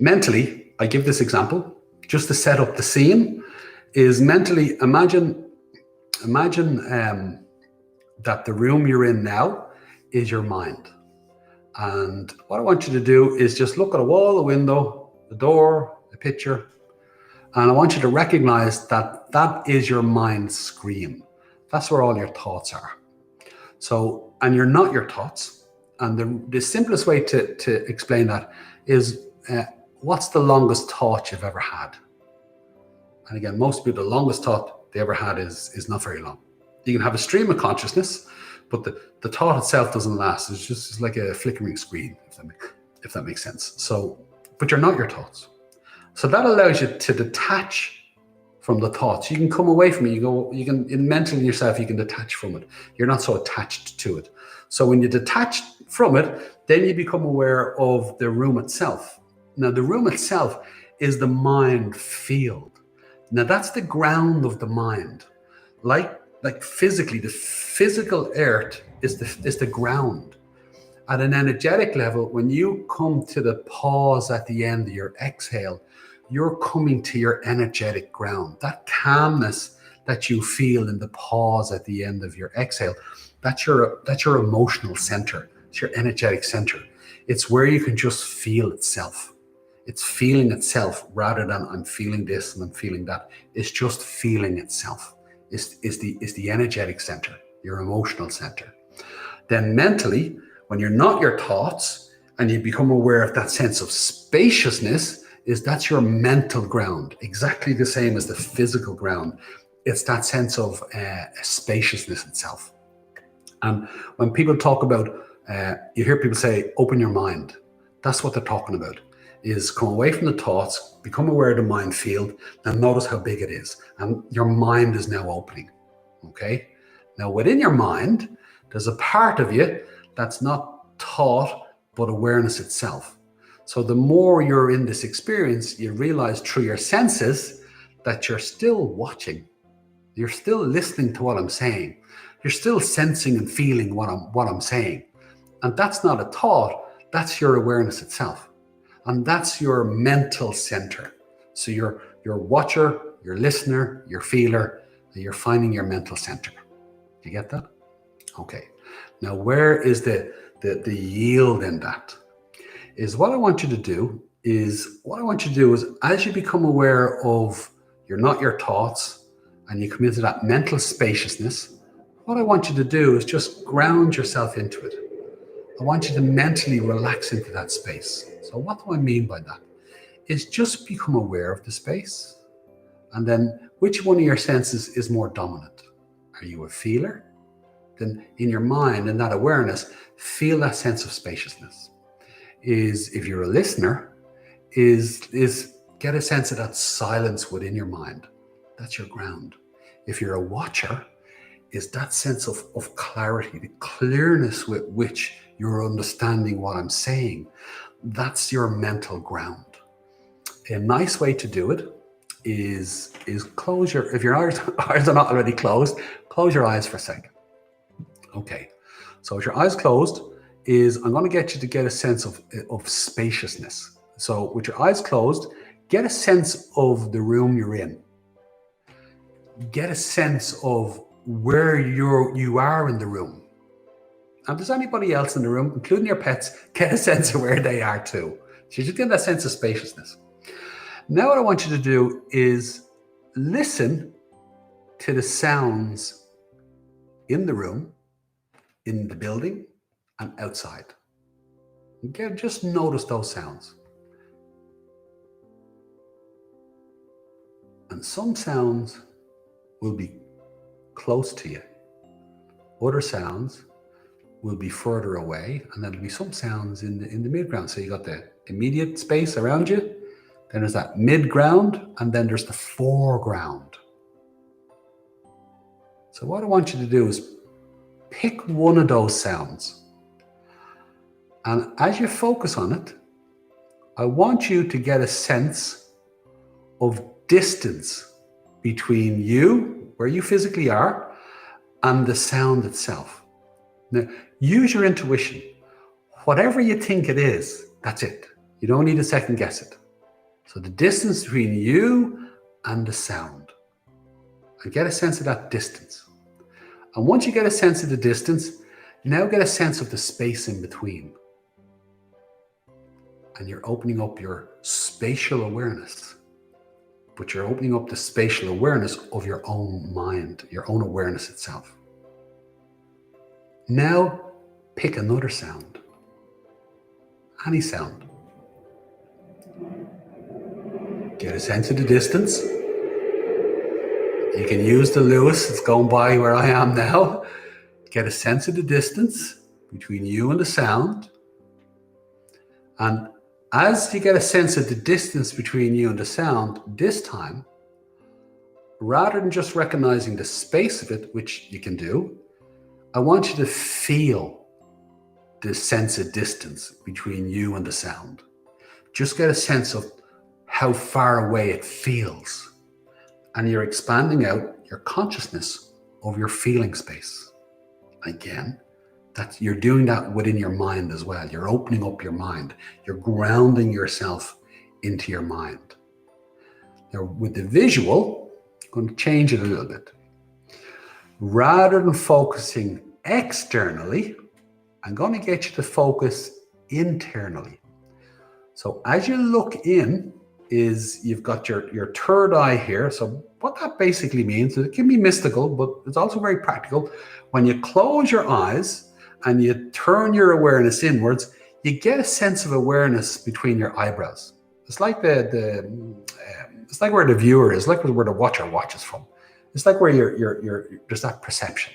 Mentally, I give this example just to set up the scene, is mentally imagine that the room you're in now is your mind. And what I want you to do is just look at a wall, a window, the door, a picture, and I want you to recognize that that is your mind's screen. That's where all your thoughts are. So, and you're not your thoughts. And the simplest way to explain that is, what's the longest thought you've ever had? And again, most people, the longest thought they ever had is not very long. You can have a stream of consciousness, but the thought itself doesn't last. It's like a flickering screen, if that makes sense. So, but you're not your thoughts. So that allows you to detach from the thoughts. You can come away from it. You can mentally in yourself, you can detach from it. You're not so attached to it. So when you detach from it, then you become aware of the room itself. Now the room itself is the mind field. Now that's the ground of the mind. Like physically, the physical earth is the ground. At an energetic level, when you come to the pause at the end of your exhale, you're coming to your energetic ground. That calmness that you feel in the pause at the end of your exhale, that's your emotional center. It's your energetic center. It's where you can just feel itself. It's feeling itself rather than I'm feeling this and I'm feeling that. It's just feeling itself. Is the energetic center, your emotional center. Then mentally, when you're not your thoughts and you become aware of that sense of spaciousness, that's your mental ground, exactly the same as the physical ground. It's that sense of spaciousness itself. And when people talk about, you hear people say, open your mind. That's what they're talking about, is come away from the thoughts, become aware of the mind field, and notice how big it is. And your mind is now opening, okay? Now within your mind, there's a part of you that's not thought, but awareness itself. So the more you're in this experience, you realize through your senses that you're still watching. You're still listening to what I'm saying. You're still sensing and feeling what I'm saying. And that's not a thought, that's your awareness itself. And that's your mental center. So you're watcher, your listener, your feeler, and you're finding your mental center. You get that? Okay. Now where is the yield in that? Is what I want you to do is as you become aware of you're not your thoughts and you come into that mental spaciousness, what I want you to do is just ground yourself into it. I want you to mentally relax into that space. So what do I mean by that? Is just become aware of the space. And then which one of your senses is more dominant? Are you a feeler? Then in your mind and that awareness, feel that sense of spaciousness. If you're a listener, is get a sense of that silence within your mind. That's your ground. If you're a watcher, is that sense of clarity, the clearness with which you're understanding what I'm saying. That's your mental ground. A nice way to do it is close if your eyes are not already closed, close your eyes for a second. Okay, so with your eyes closed, I'm going to get you to get a sense of spaciousness. So with your eyes closed, get a sense of the room you're in. Get a sense of where you are in the room. And if there's anybody else in the room, including your pets, get a sense of where they are too. So you just get that sense of spaciousness. Now what I want you to do is listen to the sounds in the room, in the building, and outside. Again, just notice those sounds. And some sounds will be close to you. Other sounds will be further away, and there'll be some sounds in the mid-ground. So you got the immediate space around you, then there's that mid-ground, and then there's the foreground. So what I want you to do is pick one of those sounds. And as you focus on it, I want you to get a sense of distance between you, where you physically are, and the sound itself. Now, use your intuition. Whatever you think it is, that's it. You don't need to second guess it. So the distance between you and the sound. And get a sense of that distance. And once you get a sense of the distance, now get a sense of the space in between. And you're opening up your spatial awareness. But you're opening up the spatial awareness of your own mind, your own awareness itself. Now pick another sound. Any sound. Get a sense of the distance. You can use the Lewis that's going by where I am now. Get a sense of the distance between you and the sound. And as you get a sense of the distance between you and the sound, this time, rather than just recognizing the space of it, which you can do, I want you to feel the sense of distance between you and the sound. Just get a sense of how far away it feels. And you're expanding out your consciousness of your feeling space. Again, that you're doing that within your mind as well. You're opening up your mind. You're grounding yourself into your mind. Now, with the visual, I'm going to change it a little bit. Rather than focusing externally, I'm going to get you to focus internally. So as you look in, you've got your third eye here. So what that basically means, it can be mystical, but it's also very practical. When you close your eyes and you turn your awareness inwards, you get a sense of awareness between your eyebrows. It's like it's like where the viewer is, like where the watcher watches from. It's like where there's that perception.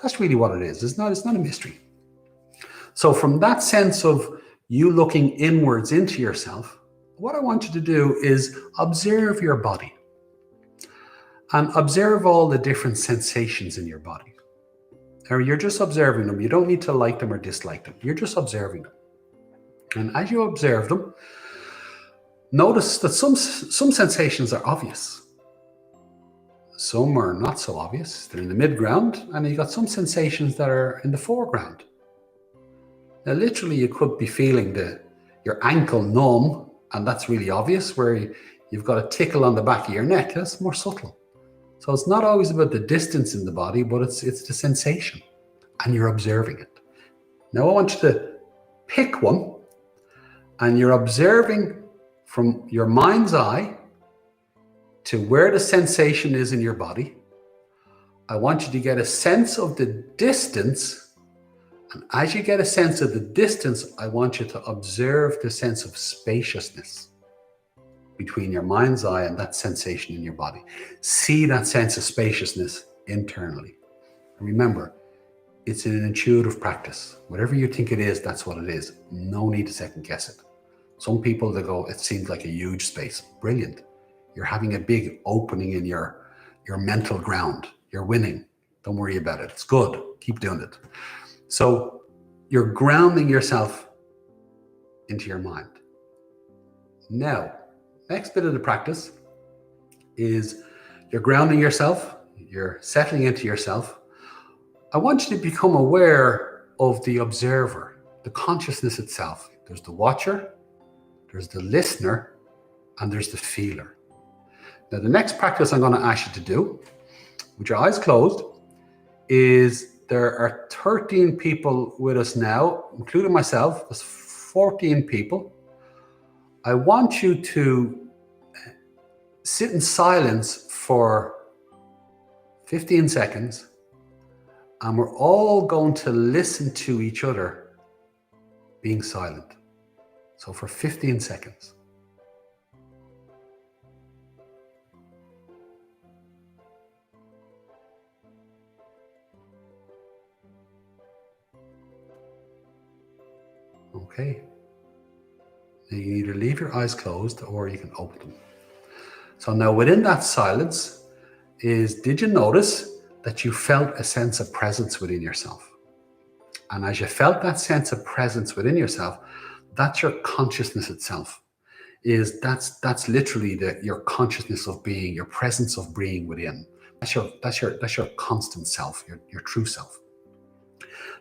That's really what it is. It's not a mystery. So from that sense of you looking inwards into yourself, what I want you to do is observe your body and observe all the different sensations in your body. Or you're just observing them. You don't need to like them or dislike them. You're just observing them. And as you observe them, notice that some sensations are obvious. Some are not so obvious. They're in the mid-ground, and you've got some sensations that are in the foreground. Now, literally, you could be feeling your ankle numb, and that's really obvious, where you've got a tickle on the back of your neck. That's more subtle. So it's not always about the distance in the body, but it's the sensation, and you're observing it. Now, I want you to pick one, and you're observing from your mind's eye to where the sensation is in your body. I want you to get a sense of the distance. And as you get a sense of the distance, I want you to observe the sense of spaciousness between your mind's eye and that sensation in your body. See that sense of spaciousness internally. And remember, it's an intuitive practice. Whatever you think it is, that's what it is. No need to second guess it. Some people, they go, it seems like a huge space. Brilliant. You're having a big opening in your mental ground. You're winning. Don't worry about it. It's good. Keep doing it. So you're grounding yourself into your mind. Now, next bit of the practice is you're grounding yourself, you're settling into yourself. I want you to become aware of the observer, the consciousness itself. There's the watcher, there's the listener, and there's the feeler. Now, the next practice I'm going to ask you to do, with your eyes closed, is there are 13 people with us now, including myself. There's 14 people. I want you to sit in silence for 15 seconds, and we're all going to listen to each other being silent. So for 15 seconds. Okay. Now you can either leave your eyes closed or you can open them. So now within that silence did you notice that you felt a sense of presence within yourself? And as you felt that sense of presence within yourself, that's your consciousness itself. That's literally your consciousness of being, your presence of being within. That's your constant self, your true self.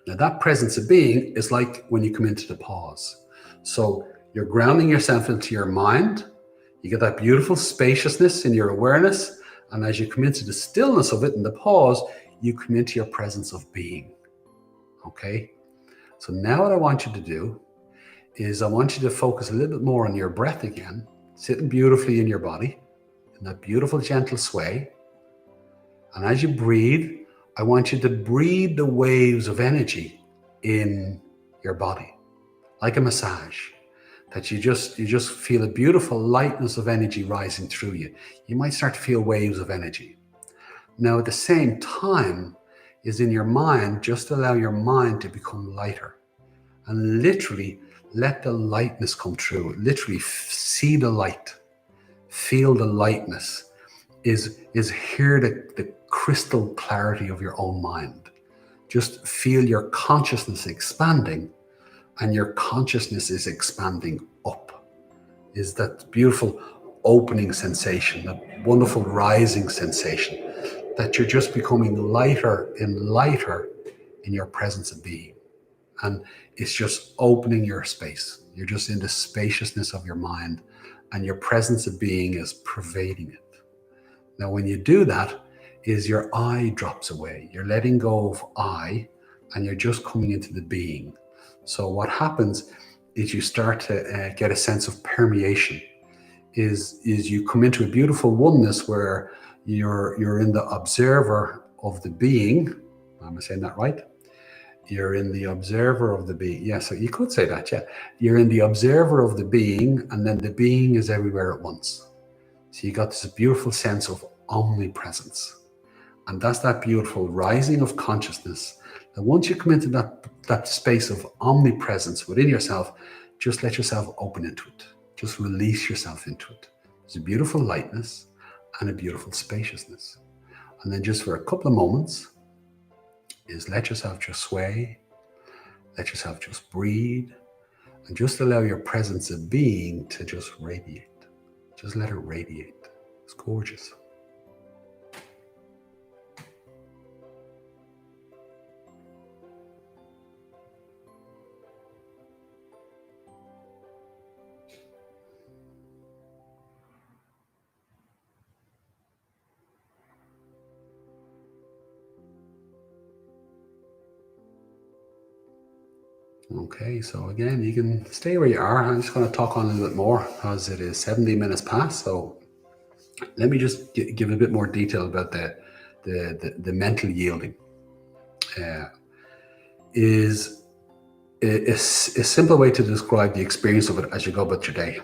Now that presence of being is like when you come into the pause. So you're grounding yourself into your mind, You get that beautiful spaciousness in your awareness. And as you come into the stillness of it and the pause, you come into your presence of being. Okay? So now what I want you to do is I want you to focus a little bit more on your breath again, sitting beautifully in your body, in that beautiful gentle sway. And as you breathe, I want you to breathe the waves of energy in your body, like a massage, that you just feel a beautiful lightness of energy rising through you. You might start to feel waves of energy. Now, at the same time, is in your mind, just allow your mind to become lighter and literally let the lightness come through. Literally see the light, feel the lightness, is hear the crystal clarity of your own mind. Just feel your consciousness expanding, and your consciousness is expanding up. Is that beautiful opening sensation, that wonderful rising sensation, that you're just becoming lighter and lighter in your presence of being. And it's just opening your space. You're just in the spaciousness of your mind, and your presence of being is pervading it. Now, when you do that, is your I drops away. You're letting go of I, and you're just coming into the being. So what happens is you start to get a sense of permeation. Is you come into a beautiful oneness where you're in the observer of the being. Am I saying that right? You're in the observer of the being. Yeah, so you could say that, yeah. You're in the observer of the being, and then the being is everywhere at once. So you got this beautiful sense of omnipresence. And that's that beautiful rising of consciousness. And once you come into that space of omnipresence within yourself, just let yourself open into it. Just release yourself into it. There's a beautiful lightness and a beautiful spaciousness. And then just for a couple of moments, is let yourself just sway, let yourself just breathe, and just allow your presence of being to just radiate. Just let it radiate. It's gorgeous. Okay, so again, you can stay where you are. I'm just going to talk on a little bit more because it is 70 minutes past. So let me just give a bit more detail about the mental yielding. Is a simple way to describe the experience of it as you go about your day.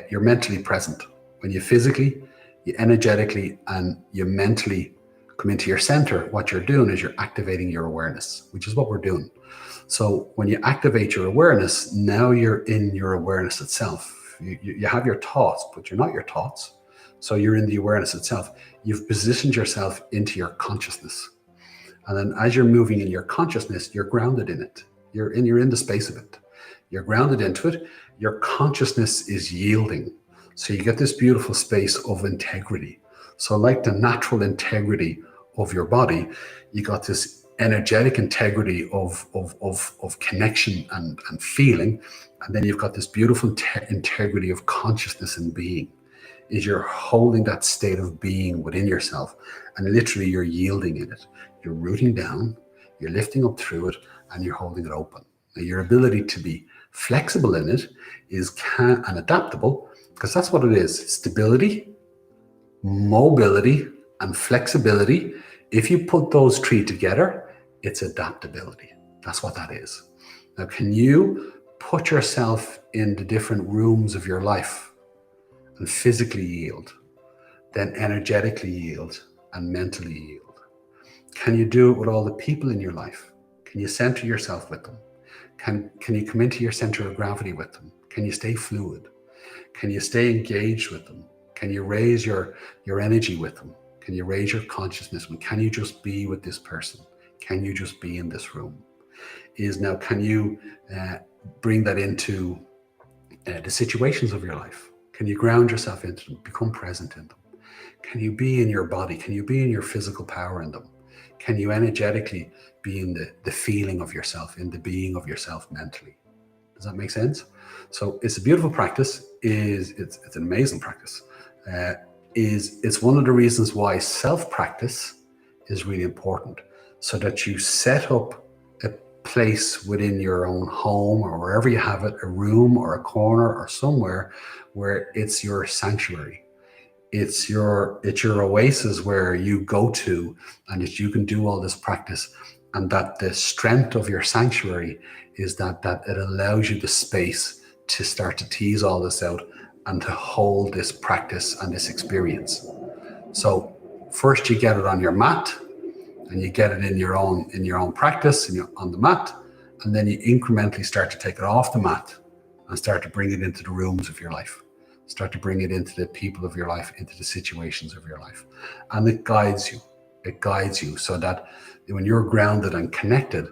You're mentally present. When you physically, you energetically, and you mentally come into your center, what you're doing is you're activating your awareness, which is what we're doing. So when you activate your awareness, now you're in your awareness itself. You have your thoughts, but you're not your thoughts. So you're in the awareness itself. You've positioned yourself into your consciousness. And then as you're moving in your consciousness, you're grounded in it. You're in the space of it. You're grounded into it. Your consciousness is yielding. So you get this beautiful space of integrity. So like the natural integrity of your body, you got this energetic integrity of connection and feeling. And then you've got this beautiful integrity of consciousness and being. Is you're holding that state of being within yourself, and literally you're yielding in it. You're rooting down, you're lifting up through it, and you're holding it open. Now, your ability to be flexible in it and adaptable, because that's what it is. Stability, mobility, and flexibility. If you put those three together, it's adaptability. That's what that is. Now, can you put yourself in the different rooms of your life and physically yield, then energetically yield, and mentally yield? Can you do it with all the people in your life? Can you center yourself with them? Can you come into your center of gravity with them? Can you stay fluid? Can you stay engaged with them? Can you raise your energy with them? Can you raise your consciousness? Can you just be with this person? Can you just be in this room? Can you bring that into the situations of your life? Can you ground yourself into them, become present in them? Can you be in your body? Can you be in your physical power in them? Can you energetically be in the feeling of yourself, in the being of yourself mentally? Does that make sense? So it's a beautiful practice. it's an amazing practice. It's one of the reasons why self-practice is really important, so that you set up a place within your own home or wherever you have it, a room or a corner or somewhere where it's your sanctuary. It's your oasis where you go to and that you can do all this practice, and that the strength of your sanctuary is that it allows you the space to start to tease all this out and to hold this practice and this experience. So first you get it on your mat, and you get it in your own practice and on the mat, and then you incrementally start to take it off the mat and start to bring it into the rooms of your life. Start to bring it into the people of your life, into the situations of your life. And it guides you. It guides you so that when you're grounded and connected,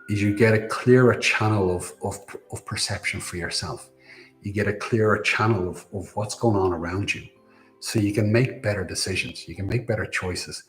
is you get a clearer channel of perception for yourself. You get a clearer channel of what's going on around you. So you can make better decisions. You can make better choices.